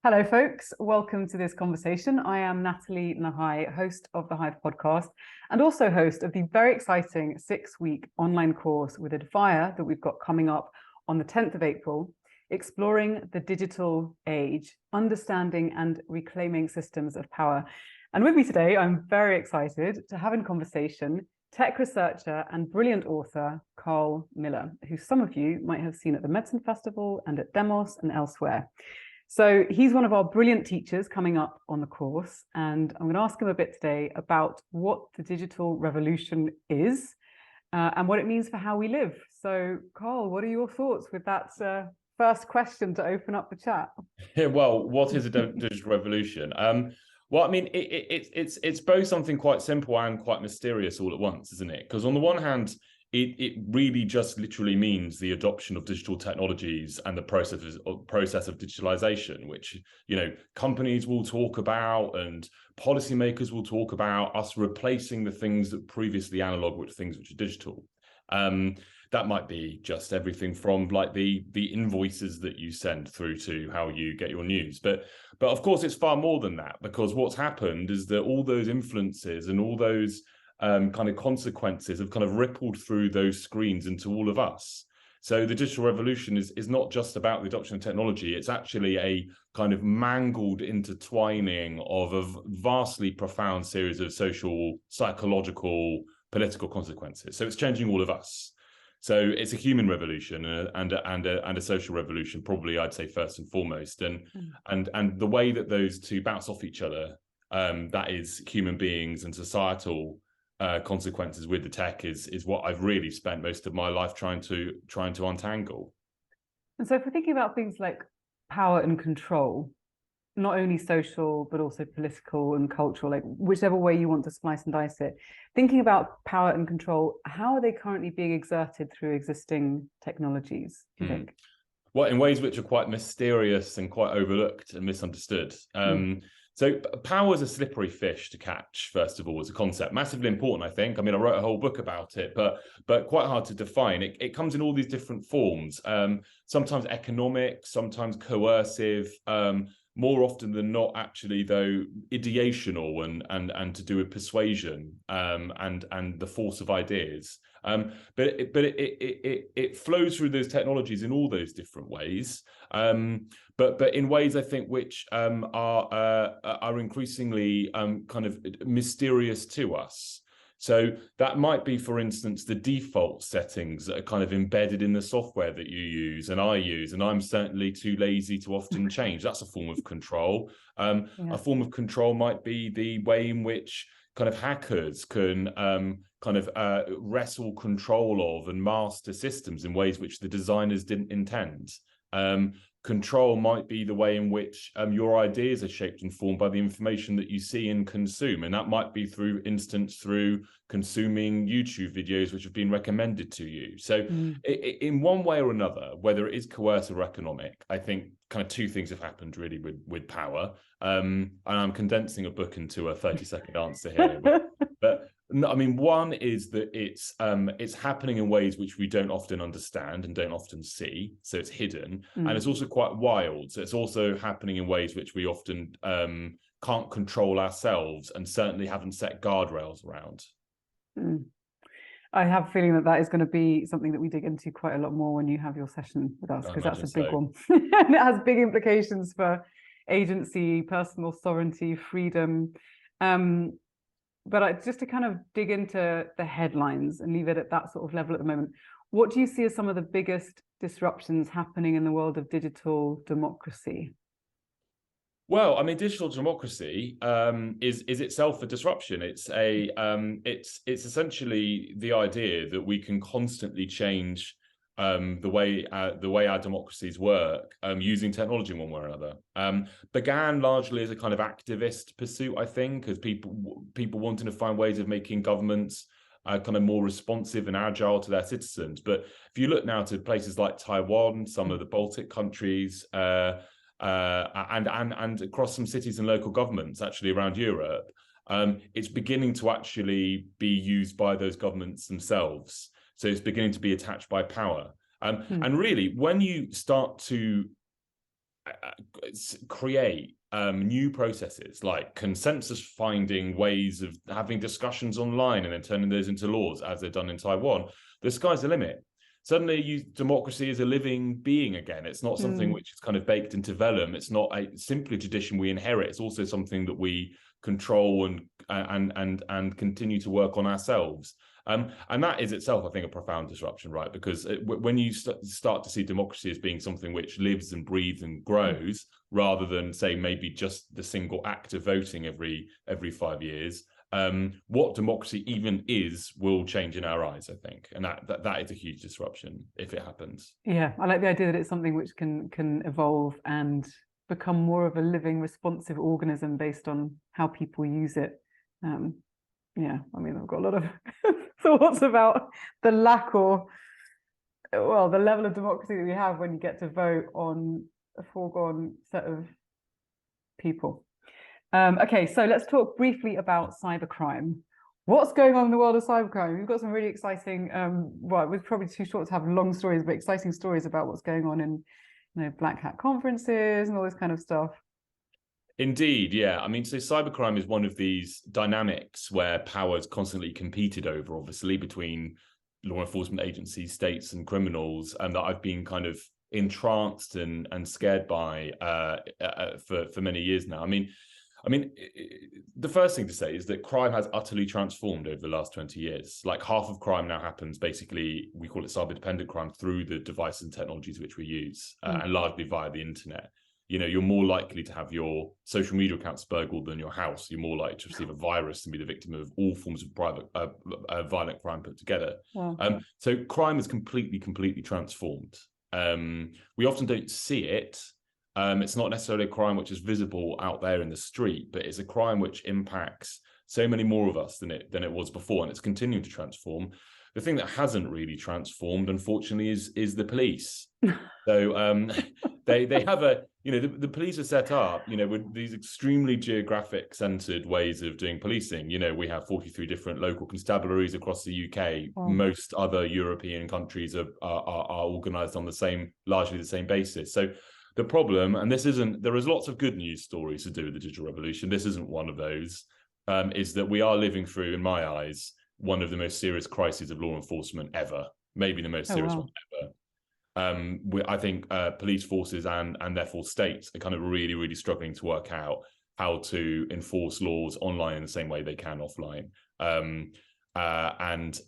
Hello, folks. Welcome to this conversation. I am Nathalie Nahai, host of the Hive Podcast, and also host of the very exciting 6-week online course with Advire that we've got coming up on the 10th of April, exploring the digital age, understanding and reclaiming systems of power. And with me today, I'm very excited to have in conversation tech researcher and brilliant author, Carl Miller, who some of you might have seen at the Medicine Festival and at Demos and elsewhere. So he's one of our brilliant teachers coming up on the course, and I'm going to ask him a bit today about what the digital revolution is and what it means for how we live. So, Carl, what are your thoughts with that first question to open up the chat? Well, what is a digital revolution? Well, I mean, it's both something quite simple and quite mysterious all at once, isn't it? Because on the one hand, it really just literally means the adoption of digital technologies and the process of digitalization, which, you know, companies will talk about and policymakers will talk about, us replacing the things that previously analog with things which are digital. That might be just everything from like the invoices that you send through to how you get your news. But of course, it's far more than that, because what's happened is that all those influences and all those kind of consequences have kind of rippled through those screens into all of us. So the digital revolution is not just about the adoption of technology. It's actually a kind of mangled intertwining of a vastly profound series of social, psychological, political consequences. So it's changing all of us. So it's a human revolution and a social revolution, probably I'd say first and foremost. And the way that those two bounce off each other, that is human beings and societal consequences with the tech is what I've really spent most of my life trying to untangle. And so if we're thinking about things like power and control, not only social, but also political and cultural, like whichever way you want to slice and dice it, thinking about power and control, how are they currently being exerted through existing technologies, do you think? Well, in ways which are quite mysterious and quite overlooked and misunderstood. So power is a slippery fish to catch, first of all, as a concept. Massively important, I think. I mean, I wrote a whole book about it, but quite hard to define. It comes in all these different forms, sometimes economic, sometimes coercive, more often than not, actually, though, ideational and to do with persuasion and the force of ideas. But it flows through those technologies in all those different ways, but in ways I think which are increasingly kind of mysterious to us. So that might be, for instance, the default settings that are kind of embedded in the software that you use and I use, and I'm certainly too lazy to often change. That's a form of control. A form of control might be the way in which kind of hackers can wrestle control of and master systems in ways which the designers didn't intend. Control might be the way in which your ideas are shaped and formed by the information that you see and consume. And that might be through consuming YouTube videos which have been recommended to you. So in one way or another, whether it is coercive or economic, I think kind of two things have happened really with power. And I'm condensing a book into a 30-second answer here. But I mean, one is that it's happening in ways which we don't often understand and don't often see, so it's hidden, and it's also quite wild. So it's also happening in ways which we often can't control ourselves, and certainly haven't set guardrails around. I have a feeling that is going to be something that we dig into quite a lot more when you have your session with us, because that's a big one. And it has big implications for agency, personal sovereignty, freedom. But just to kind of dig into the headlines and leave it at that sort of level at the moment, what do you see as some of the biggest disruptions happening in the world of digital democracy? Well, I mean, digital democracy is itself a disruption. It's essentially the idea that we can constantly change the way our democracies work using technology in one way or another. Began largely as a kind of activist pursuit, I think, as people wanting to find ways of making governments kind of more responsive and agile to their citizens. But if you look now to places like Taiwan, some of the Baltic countries, and across some cities and local governments actually around Europe, it's beginning to actually be used by those governments themselves. So it's beginning to be attached by power. And really, when you start to create new processes like consensus finding ways of having discussions online and then turning those into laws, as they've done in Taiwan, the sky's the limit. Suddenly democracy is a living being again. It's not something which is kind of baked into vellum. It's not simply a tradition we inherit. It's also something that we control and continue to work on ourselves. And that is itself, I think, a profound disruption, right? Because when you start to see democracy as being something which lives and breathes and grows, rather than, say, maybe just the single act of voting every 5 years, what democracy even is will change in our eyes, I think. And that is a huge disruption if it happens. Yeah, I like the idea that it's something which can evolve and become more of a living, responsive organism based on how people use it. Yeah, I mean, I've got a lot of thoughts about the lack or, well, the level of democracy that we have when you get to vote on a foregone set of people. Okay, so let's talk briefly about cybercrime. What's going on in the world of cybercrime? We've got some really exciting, well, it was probably too short to have long stories, but exciting stories about what's going on in, black hat conferences and all this kind of stuff. Indeed, yeah. I mean, so cybercrime is one of these dynamics where power is constantly competed over, obviously, between law enforcement agencies, states, and criminals, and that I've been kind of entranced and scared by for many years now. I mean, the first thing to say is that crime has utterly transformed over the last 20 years. Like half of crime now happens, basically, we call it cyber-dependent crime, through the devices and technologies which we use, and largely via the internet. You're more likely to have your social media accounts burgled than your house. You're more likely to receive a virus and be the victim of all forms of private violent crime put together. Wow. So crime is completely transformed. We often don't see it. It's not necessarily a crime which is visible out there in the street, but it's a crime which impacts so many more of us than it was before, and it's continuing to transform. The thing that hasn't really transformed, unfortunately, is the police. So they have the police are set up, with these extremely geographic centered ways of doing policing. We have 43 different local constabularies across the UK. Oh. Most other European countries are organized on largely the same basis. So the problem, and there is lots of good news stories to do with the digital revolution. This isn't one of those, is that we are living through, in my eyes, one of the most serious crises of law enforcement ever, maybe the most serious one ever. I think police forces and therefore states are kind of really struggling to work out how to enforce laws online in the same way they can offline. And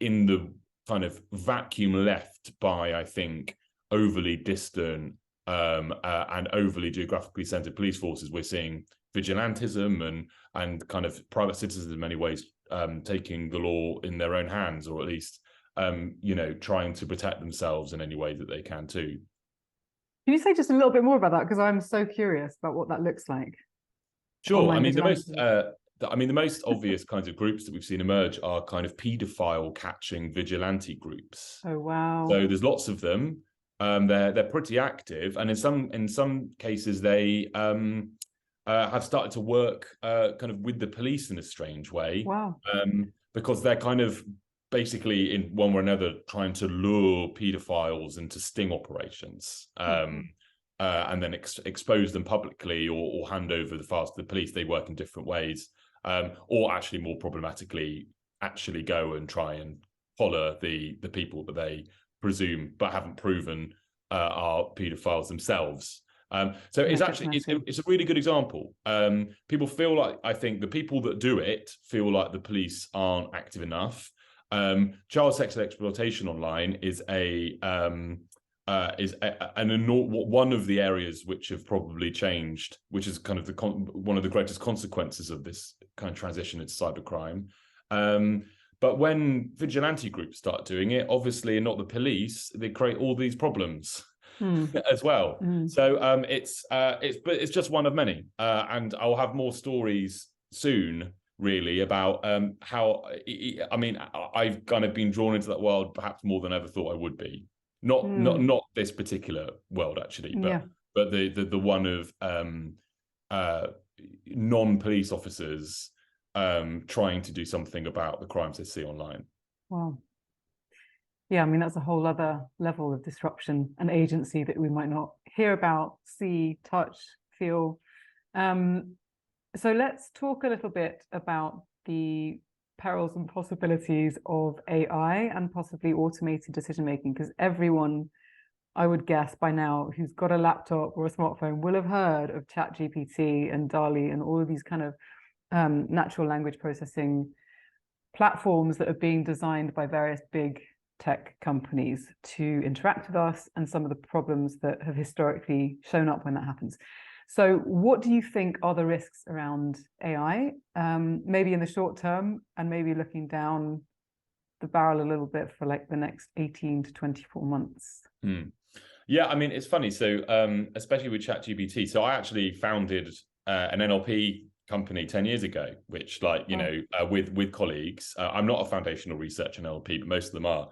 in the kind of vacuum left by, I think, overly distant and overly geographically centered police forces, we're seeing vigilantism and kind of private citizens in many ways taking the law in their own hands, or at least trying to protect themselves in any way that they can too. Can you say just a little bit more about that? Because I'm so curious about what that looks like. Sure. I mean, the most obvious kinds of groups that we've seen emerge are kind of paedophile catching vigilante groups. Oh wow! So there's lots of them. They're pretty active, and in some cases they have started to work kind of with the police in a strange way. Wow! Because they're kind of basically, in one way or another, trying to lure paedophiles into sting operations, and then expose them publicly, or hand over the files to the police. They work in different ways, or actually more problematically, actually go and try and collar the people that they presume but haven't proven are paedophiles themselves. So it's actually it's a really good example. People feel like, I think the people that do it feel like the police aren't active enough. Child sexual exploitation online is one of the areas which have probably changed, which is kind of one of the greatest consequences of this kind of transition into cybercrime. But when vigilante groups start doing it, obviously, and not the police, they create all these problems as well. So it's just one of many, and I'll have more stories soon, really, about how, I mean, I've kind of been drawn into that world perhaps more than I ever thought I would be. Not this particular world, actually, but the one of non-police officers trying to do something about the crimes they see online. Wow. Yeah, I mean, that's a whole other level of disruption and agency that we might not hear about, see, touch, feel. So let's talk a little bit about the perils and possibilities of AI and possibly automated decision making, because everyone, I would guess by now, who's got a laptop or a smartphone will have heard of ChatGPT and DALL and all of these kind of natural language processing platforms that are being designed by various big tech companies to interact with us, and some of the problems that have historically shown up when that happens. So what do you think are the risks around AI, maybe in the short term, and maybe looking down the barrel a little bit for like the next 18 to 24 months? Yeah, I mean, it's funny. So especially with ChatGPT. So I actually founded an NLP company 10 years ago, which with colleagues. I'm not a foundational researcher in NLP, but most of them are.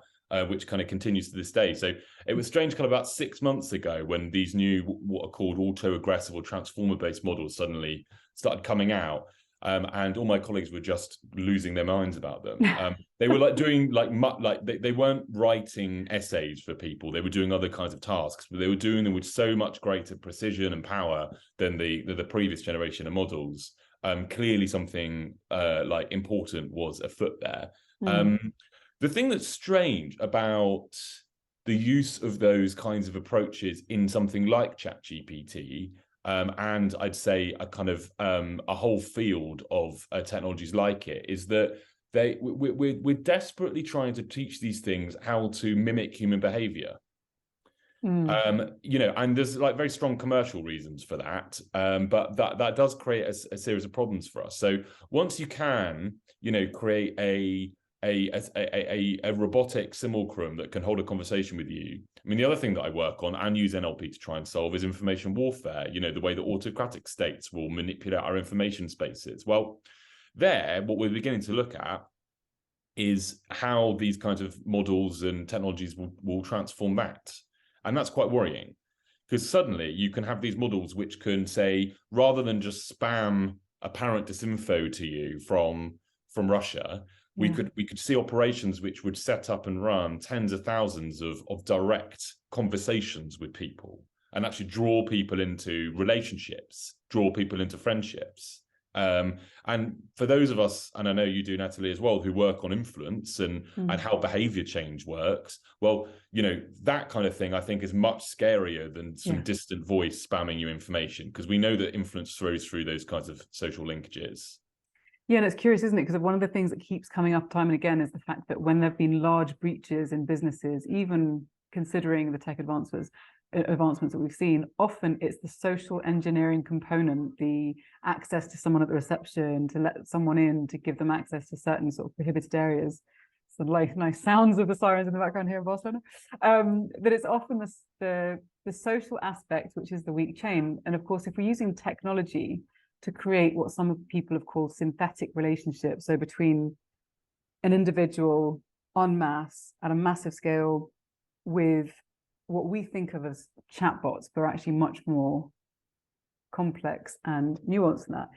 Which kind of continues to this day. So it was strange kind of about 6 months ago when these new, what are called auto-aggressive or transformer-based models suddenly started coming out. And all my colleagues were just losing their minds about them. They were like doing they weren't writing essays for people. They were doing other kinds of tasks, but they were doing them with so much greater precision and power than the previous generation of models. Clearly something important was afoot there. The thing that's strange about the use of those kinds of approaches in something like ChatGPT, and I'd say a kind of a whole field of technologies like it, is that we're desperately trying to teach these things how to mimic human behavior. And there's like very strong commercial reasons for that, but that does create a series of problems for us. So once you can, create a robotic simulacrum that can hold a conversation with you. I mean, the other thing that I work on and use NLP to try and solve is information warfare, the way that autocratic states will manipulate our information spaces. Well, what we're beginning to look at is how these kinds of models and technologies will transform that. And that's quite worrying, because suddenly you can have these models which can say, rather than just spam apparent disinfo to you from Russia, we could see operations which would set up and run tens of thousands of direct conversations with people and actually draw people into relationships, draw people into friendships. And for those of us, and I know you do, Nathalie, as well, who work on influence and how behavior change works, well, that kind of thing I think is much scarier than some distant voice spamming you information, because we know that influence throws through those kinds of social linkages. Yeah, and it's curious, isn't it? Because one of the things that keeps coming up time and again is the fact that when there have been large breaches in businesses, even considering the tech advancements that we've seen, often it's the social engineering component, the access to someone at the reception, to let someone in, to give them access to certain sort of prohibited areas. So like nice sounds of the sirens in the background here in Barcelona. That it's often the social aspect which is the weak chain. And of course, if we're using technology to create what some people have called synthetic relationships, so between an individual en masse at a massive scale with what we think of as chatbots, but are actually much more complex and nuanced than that.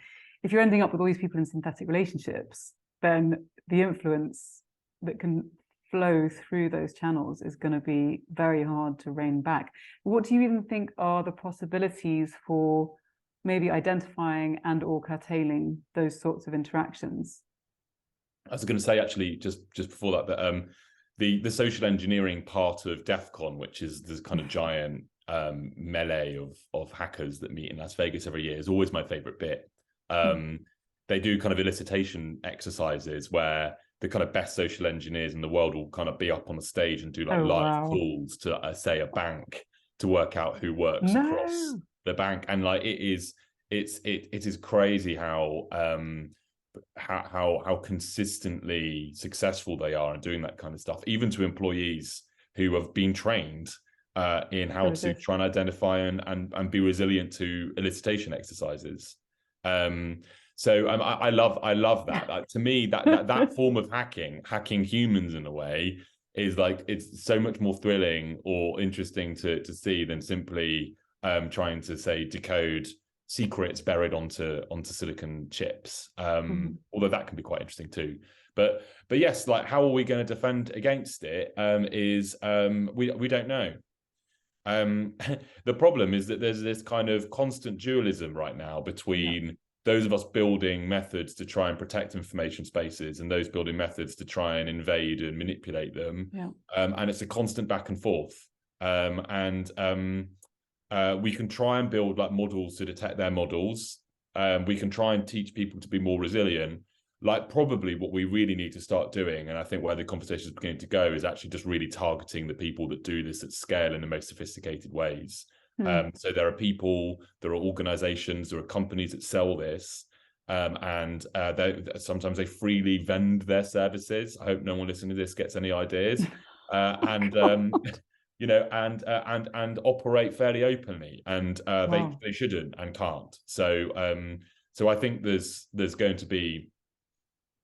If you're ending up with all these people in synthetic relationships, then the influence that can flow through those channels is going to be very hard to rein back. What do you even think are the possibilities for maybe identifying and or curtailing those sorts of interactions? I was going to say, actually, just before that, the social engineering part of DEF CON, which is this kind of giant melee of hackers that meet in Las Vegas every year, is always my favorite bit. They do kind of elicitation exercises where the kind of best social engineers in the world will kind of be up on the stage and do live calls to say a bank to work out who works across the bank. And like it is crazy how consistently successful they are in doing that kind of stuff, even to employees who have been trained in how to try and identify and be resilient to elicitation exercises. So I love that. To me, that form of hacking humans in a way, is like, it's so much more thrilling or interesting to see than simply trying to say decode secrets buried onto silicon chips. Although that can be quite interesting too. But yes, like, how are we going to defend against it? We don't know. The problem is that there's this kind of constant dualism right now between those of us building methods to try and protect information spaces and those building methods to try and invade and manipulate them. And it's a constant back and forth. We can try and build like models to detect their models. We can try and teach people to be more resilient. Like probably what we really need to start doing, and I think where the conversation is beginning to go, is actually just really targeting the people that do this at scale in the most sophisticated ways. So there are people, there are organizations, there are companies that sell this, and sometimes they freely vend their services. I hope no one listening to this gets any ideas. You know, and operate fairly openly, and they shouldn't and can't. So I think there's going to be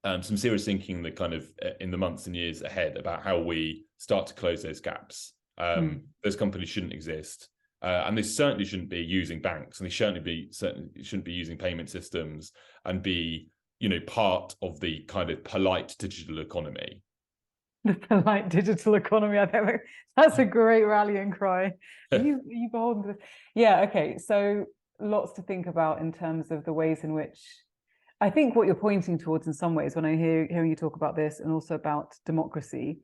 some serious thinking that kind of in the months and years ahead about how we start to close those gaps. Those companies shouldn't exist, and they certainly shouldn't be using banks, and they certainly shouldn't be using payment systems and be, you know, part of the kind of polite digital economy. The polite digital economy. I think that's a great rallying cry. You beholden to this. Yeah. Okay. So lots to think about in terms of the ways in which. I think what you're pointing towards in some ways when I hear you talk about this and also about democracy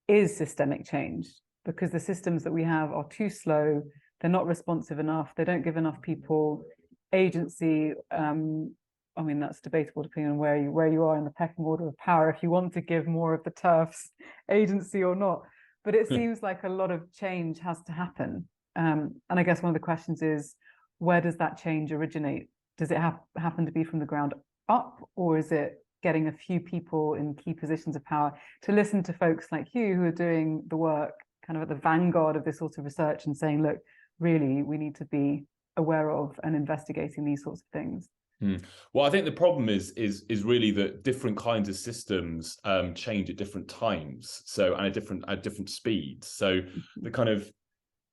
is systemic change, because the systems that we have are too slow. They're not responsive enough. They don't give enough people agency. I mean, that's debatable depending on where you are in the pecking order of power, if you want to give more of the TERFs agency or not. But it seems like a lot of change has to happen. And I guess one of the questions is, where does that change originate? Does it happen to be from the ground up, or is it getting a few people in key positions of power to listen to folks like you who are doing the work kind of at the vanguard of this sort of research and saying, look, really, we need to be aware of and investigating these sorts of things? Well, I think the problem is really that different kinds of systems change at different times, so and at different speeds. So the kind of,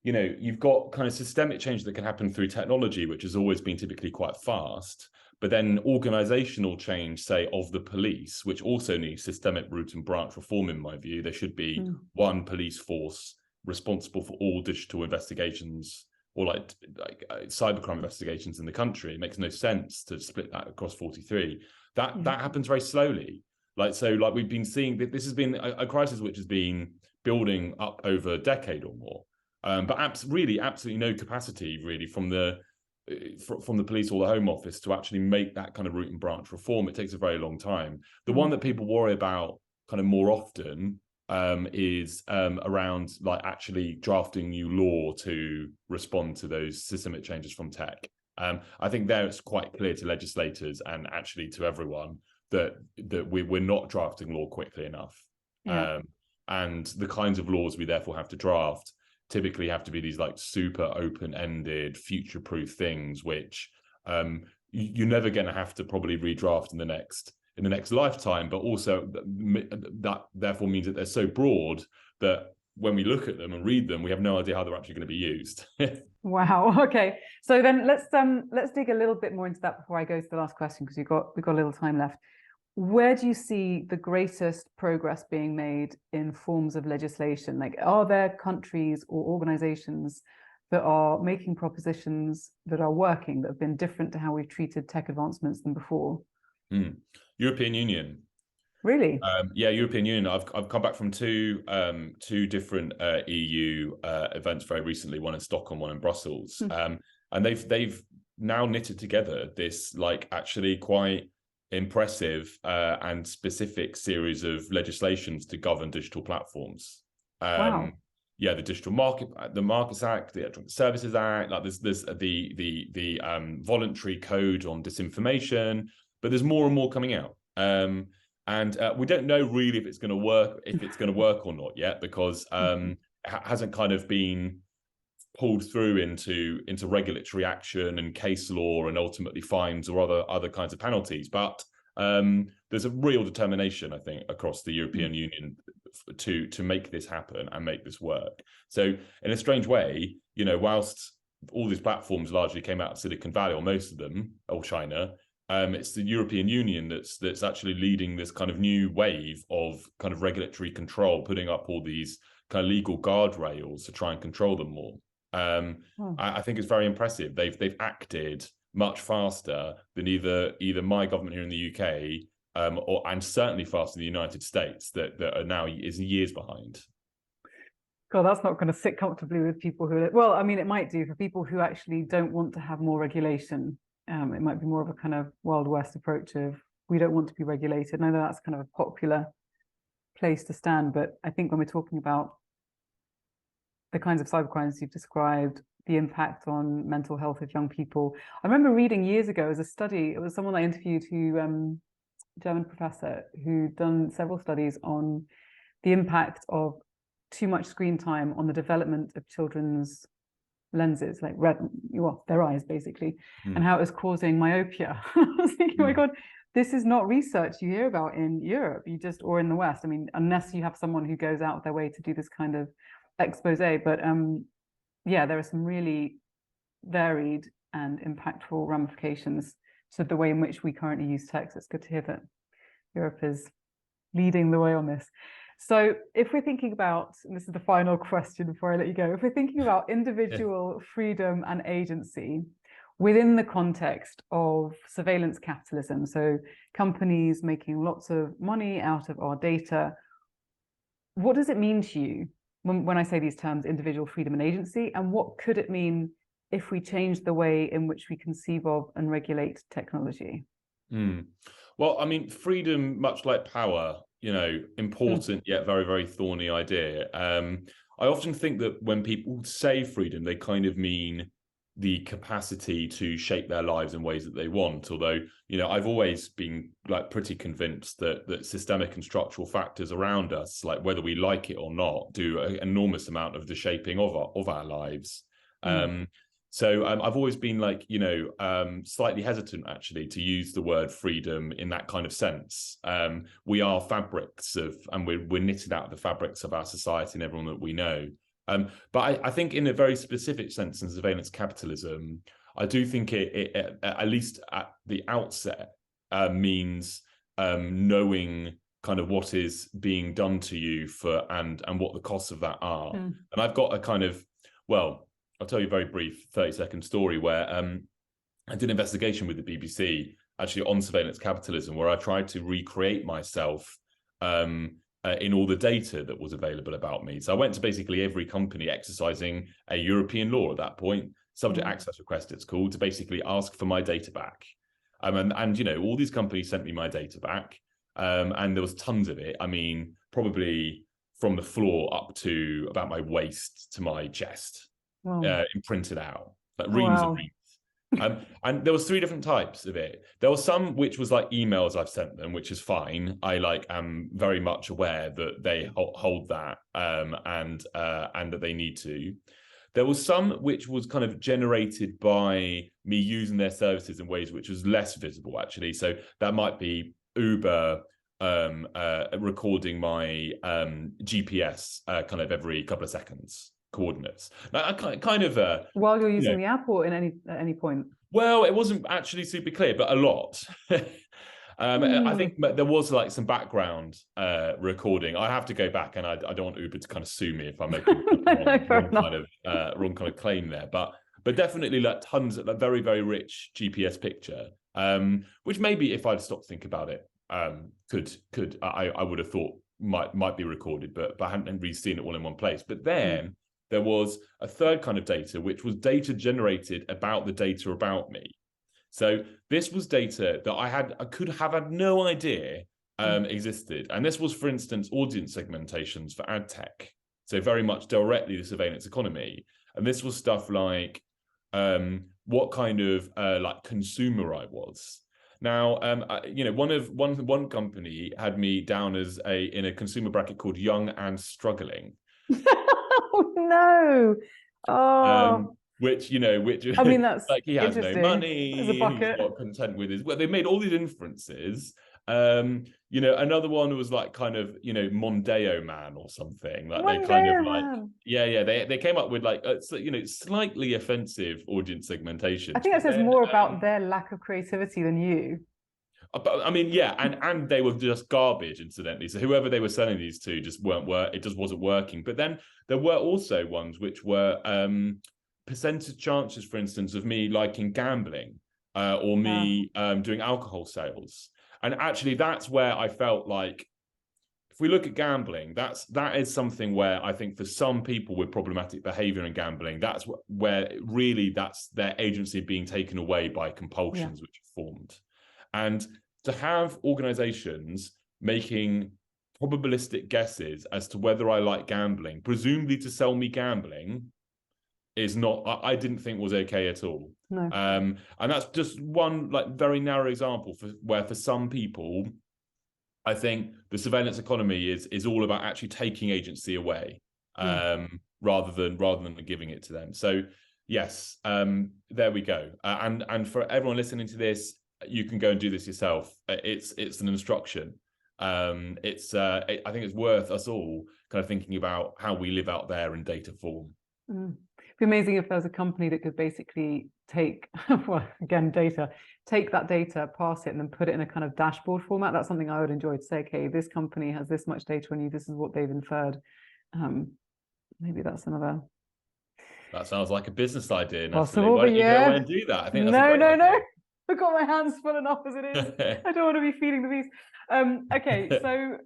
you know, you've got kind of systemic change that can happen through technology, which has always been typically quite fast, but then organizational change, say, of the police, which also needs systemic root and branch reform, in my view. There should be one police force responsible for all digital investigations, or like cybercrime investigations in the country. It makes no sense to split that across 43. That happens very slowly. Like we've been seeing, this has been a crisis which has been building up over a decade or more. But absolutely no capacity really from the police or the Home Office to actually make that kind of root and branch reform. It takes a very long time. The one that people worry about kind of more often is around like actually drafting new law to respond to those systemic changes from tech. I think there it's quite clear to legislators and actually to everyone that we're not drafting law quickly enough. And the kinds of laws we therefore have to draft typically have to be these like super open-ended, future-proof things, which you're never going to have to probably redraft in the next lifetime. But also that therefore means that they're so broad that when we look at them and read them, we have no idea how they're actually going to be used. Wow. Okay. So then let's dig a little bit more into that before I go to the last question, because we've got a little time left. Where do you see the greatest progress being made in forms of legislation? Like, are there countries or organizations that are making propositions that are working, that have been different to how we've treated tech advancements than before? European Union. Really? Yeah, European Union. I've come back from two different EU events very recently, one in Stockholm, one in Brussels. And they've now knitted together this like actually quite impressive and specific series of legislations to govern digital platforms. Wow. Yeah, the Markets Act, the Electronic Services Act, like there's the voluntary code on disinformation, but there's more and more coming out. And we don't know really if it's going to work or not yet, because it hasn't kind of been pulled through into regulatory action and case law and ultimately fines or other kinds of penalties. But there's a real determination, I think, across the European Union to make this happen and make this work. So in a strange way, you know, whilst all these platforms largely came out of Silicon Valley, or most of them, or China, it's the European Union that's actually leading this kind of new wave of kind of regulatory control, putting up all these kind of legal guardrails to try and control them more. I think it's very impressive. They've acted much faster than either my government here in the UK and certainly faster in the United States that are now is years behind. God, that's not going to sit comfortably with people who, well, I mean, it might do for people who actually don't want to have more regulation. It might be more of a kind of Wild West approach of, we don't want to be regulated. I know that's kind of a popular place to stand, but I think when we're talking about the kinds of cybercrimes you've described, the impact on mental health of young people. I remember reading years ago as a study, it was someone I interviewed who, German professor, who'd done several studies on the impact of too much screen time on the development of children's lenses, like their eyes basically, and how it was causing myopia. I was thinking, oh my God, this is not research you hear about in Europe, or in the West. I mean, unless you have someone who goes out of their way to do this kind of expose. But yeah, there are some really varied and impactful ramifications to the way in which we currently use text. It's good to hear that Europe is leading the way on this. So if we're thinking about, and this is the final question before I let you go, if we're thinking about individual freedom and agency within the context of surveillance capitalism, so companies making lots of money out of our data, what does it mean to you when I say these terms, individual freedom and agency, and what could it mean if we change the way in which we conceive of and regulate technology? Well, I mean, freedom, much like power, important yet very, very thorny idea. I often think that when people say freedom, they kind of mean the capacity to shape their lives in ways that they want. Although, I've always been pretty convinced that systemic and structural factors around us, like whether we like it or not, do an enormous amount of the shaping of our lives. So I've always been slightly hesitant actually to use the word freedom in that kind of sense. We are fabrics and we're knitted out of the fabrics of our society and everyone that we know. But I think in a very specific sense in surveillance capitalism, I do think it at least at the outset means knowing kind of what is being done to you and what the costs of that are. And I've got a kind of, I'll tell you a very brief 30-second story where I did an investigation with the BBC actually on surveillance capitalism, where I tried to recreate myself in all the data that was available about me. So I went to basically every company exercising a European law at that point, subject access request it's called, to basically ask for my data back. And all these companies sent me my data back, and there was tons of it. I mean, probably from the floor up to about my waist to my chest. Imprinted out, like reams and reams. And there was 3 different types of it. There was some which was like emails I've sent them, which is fine. I am very much aware that they hold that and that they need to. There was some which was kind of generated by me using their services in ways which was less visible actually. So that might be Uber recording my GPS kind of every couple of seconds. Coordinates. Now, kind of while you're using the app or at any point? Well, it wasn't actually super clear, but a lot. I think there was some background recording. I have to go back, and I don't want Uber to kind of sue me if I'm making wrong kind of claim there. But definitely tons of very, very rich GPS picture, which maybe if I'd stopped to think about it, I would have thought might be recorded, but I hadn't really seen it all in one place. But then there was a third kind of data, which was data generated about the data about me. So this was data that I could have had no idea existed. And this was, for instance, audience segmentations for ad tech. So very much directly the surveillance economy. And this was stuff like what kind of consumer I was. Now, one company had me down as in a consumer bracket called young and struggling. Oh no! Oh, which I mean, that's he has no money. He's not content with his. Well, they made all these inferences. Another one was Mondeo man or something. They came up with slightly offensive audience segmentation. I think that says more about their lack of creativity than you. But I mean, yeah, and they were just garbage, incidentally. So whoever they were selling these to just it just wasn't working. But then there were also ones which were percentage chances, for instance, of me liking gambling or me doing alcohol sales. And actually, that's where I felt like, if we look at gambling, that is something where I think for some people with problematic behavior in gambling, that's where really that's their agency being taken away by compulsions which are formed. And to have organizations making probabilistic guesses as to whether I like gambling, presumably to sell me gambling, is not, I didn't think was okay at all. No. And that's just one like very narrow example where for some people, I think the surveillance economy is all about actually taking agency away, rather than giving it to them. So yes, there we go. And for everyone listening to this, you can go and do this yourself. It's an instruction. I think it's worth us all kind of thinking about how we live out there in data form. It'd be amazing if there was a company that could basically take, well, again, take that data, pass it, and then put it in a kind of dashboard format. That's something I would enjoy, to say, okay, this company has this much data on you, this is what they've inferred. Maybe that's another. That sounds like a business idea, Nathalie. Possible, Why don't you go away and do that? I think that's a great idea. I've got my hands full enough as it is. I don't want to be feeding the beast. Okay, so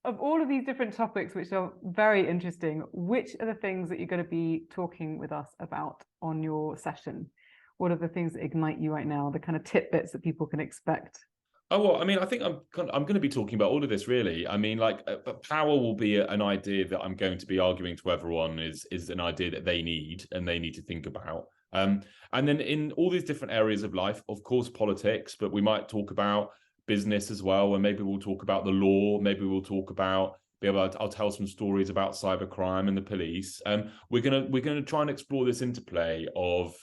of all of these different topics, which are very interesting, which are the things that you're going to be talking with us about on your session? What are the things that ignite you right now, the kind of tidbits that people can expect? Oh, well, I mean, I think I'm going to be talking about all of this, really. I mean, like, power will be an idea that I'm going to be arguing to everyone is an idea that they need and they need to think about. And then in all these different areas of life, of course, politics, but we might talk about business as well, and maybe we'll talk about the law. Maybe we'll talk about, I'll tell some stories about cybercrime and the police. We're gonna try and explore this interplay of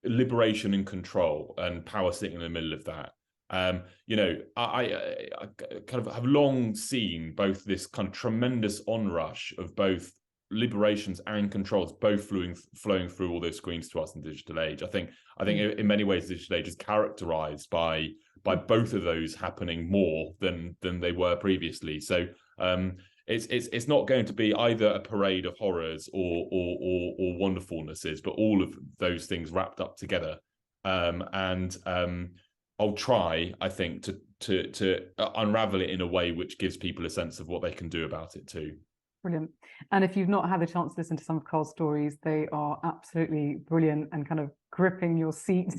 liberation and control and power sitting in the middle of that. You know, I kind of have long seen both this kind of tremendous onrush of both liberations and controls, both flowing through all those screens to us in the digital age. I think in many ways the digital age is characterized by both of those happening more than they were previously. So it's not going to be either a parade of horrors or wonderfulnesses, but all of those things wrapped up together. And I'll try, I think, to unravel it in a way which gives people a sense of what they can do about it too. Brilliant. And if you've not had the chance to listen to some of Carl's stories, they are absolutely brilliant and kind of gripping your seat,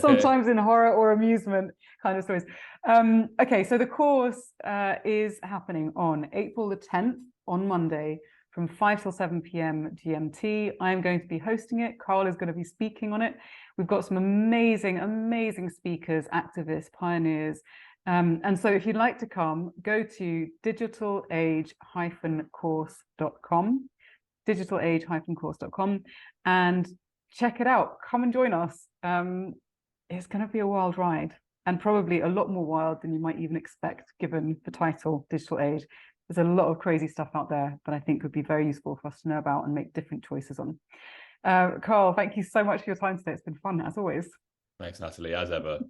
sometimes in horror or amusement kind of stories. Okay, so the course is happening on April the 10th, on Monday, from 5 till 7 p.m. GMT. I'm going to be hosting it. Carl is going to be speaking on it. We've got some amazing speakers, activists, pioneers. And so if you'd like to come, go to digitalage-course.com, digitalage-course.com, and check it out. Come and join us. It's going to be a wild ride, and probably a lot more wild than you might even expect, given the title, Digital Age. There's a lot of crazy stuff out there that I think would be very useful for us to know about and make different choices on. Carl, thank you so much for your time today. It's been fun, as always. Thanks, Nathalie, as ever.